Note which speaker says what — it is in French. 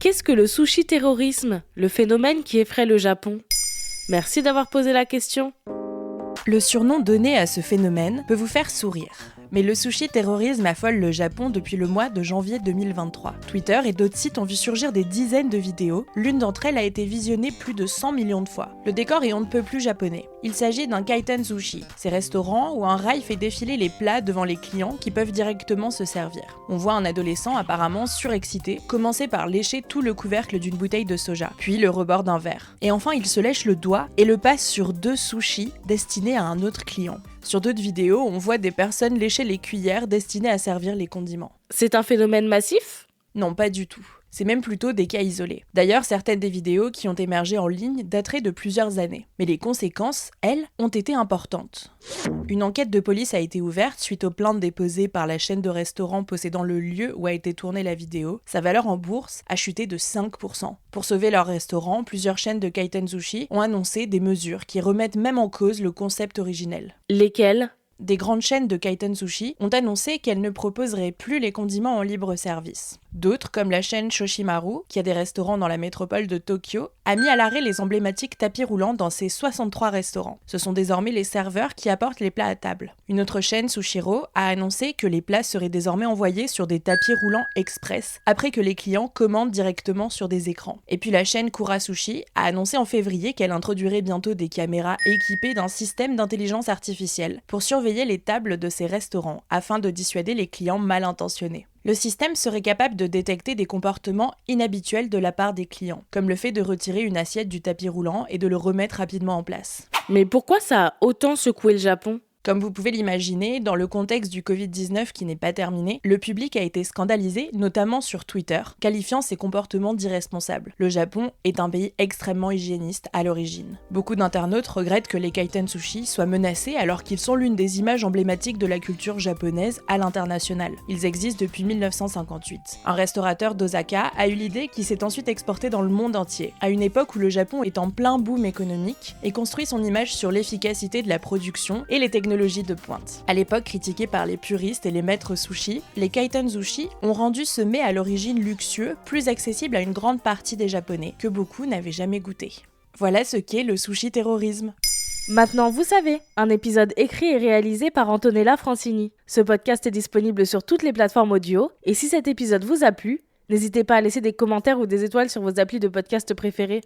Speaker 1: Qu'est-ce que le sushi-terrorisme, le phénomène qui effraie le Japon ? Merci d'avoir posé la question.
Speaker 2: Le surnom donné à ce phénomène peut vous faire sourire. Mais le sushi-terrorisme affole le Japon depuis le mois de janvier 2023. Twitter et d'autres sites ont vu surgir des dizaines de vidéos. L'une d'entre elles a été visionnée plus de 100 millions de fois. Le décor est on ne peut plus japonais. Il s'agit d'un kaiten sushi, ces restaurants où un rail fait défiler les plats devant les clients qui peuvent directement se servir. On voit un adolescent apparemment surexcité commencer par lécher tout le couvercle d'une bouteille de soja, puis le rebord d'un verre. Et enfin, il se lèche le doigt et le passe sur 2 sushis destinés à un autre client. Sur d'autres vidéos, on voit des personnes lécher les cuillères destinées à servir les condiments.
Speaker 1: C'est un phénomène massif ?
Speaker 2: Non, pas du tout. C'est même plutôt des cas isolés. D'ailleurs, certaines des vidéos qui ont émergé en ligne dateraient de plusieurs années. Mais les conséquences, elles, ont été importantes. Une enquête de police a été ouverte suite aux plaintes déposées par la chaîne de restaurants possédant le lieu où a été tournée la vidéo. Sa valeur en bourse a chuté de 5%. Pour sauver leur restaurant, plusieurs chaînes de kaiten sushi ont annoncé des mesures qui remettent même en cause le concept originel.
Speaker 1: Lesquelles ?
Speaker 2: Des grandes chaînes de kaiten sushi ont annoncé qu'elles ne proposeraient plus les condiments en libre service. D'autres, comme la chaîne Shoshimaru, qui a des restaurants dans la métropole de Tokyo, a mis à l'arrêt les emblématiques tapis roulants dans ses 63 restaurants. Ce sont désormais les serveurs qui apportent les plats à table. Une autre chaîne, Sushiro, a annoncé que les plats seraient désormais envoyés sur des tapis roulants express, après que les clients commandent directement sur des écrans. Et puis la chaîne Kura Sushi a annoncé en février qu'elle introduirait bientôt des caméras équipées d'un système d'intelligence artificielle pour surveiller les tables de ces restaurants, afin de dissuader les clients mal intentionnés. Le système serait capable de détecter des comportements inhabituels de la part des clients, comme le fait de retirer une assiette du tapis roulant et de le remettre rapidement en place.
Speaker 1: Mais pourquoi ça a autant secoué le Japon ?
Speaker 2: Comme vous pouvez l'imaginer, dans le contexte du Covid-19 qui n'est pas terminé, le public a été scandalisé, notamment sur Twitter, qualifiant ces comportements d'irresponsables. Le Japon est un pays extrêmement hygiéniste à l'origine. Beaucoup d'internautes regrettent que les kaiten sushi soient menacés alors qu'ils sont l'une des images emblématiques de la culture japonaise à l'international. Ils existent depuis 1958. Un restaurateur d'Osaka a eu l'idée qui s'est ensuite exportée dans le monde entier, à une époque où le Japon est en plein boom économique et construit son image sur l'efficacité de la production et les technologies de pointe. À l'époque critiquée par les puristes et les maîtres sushi, les kaiten sushi ont rendu ce mets à l'origine luxueux plus accessible à une grande partie des Japonais, que beaucoup n'avaient jamais goûté. Voilà ce qu'est le sushi-terrorisme.
Speaker 1: Maintenant, vous savez, un épisode écrit et réalisé par Antonella Francini. Ce podcast est disponible sur toutes les plateformes audio, et si cet épisode vous a plu, n'hésitez pas à laisser des commentaires ou des étoiles sur vos applis de podcast préférés.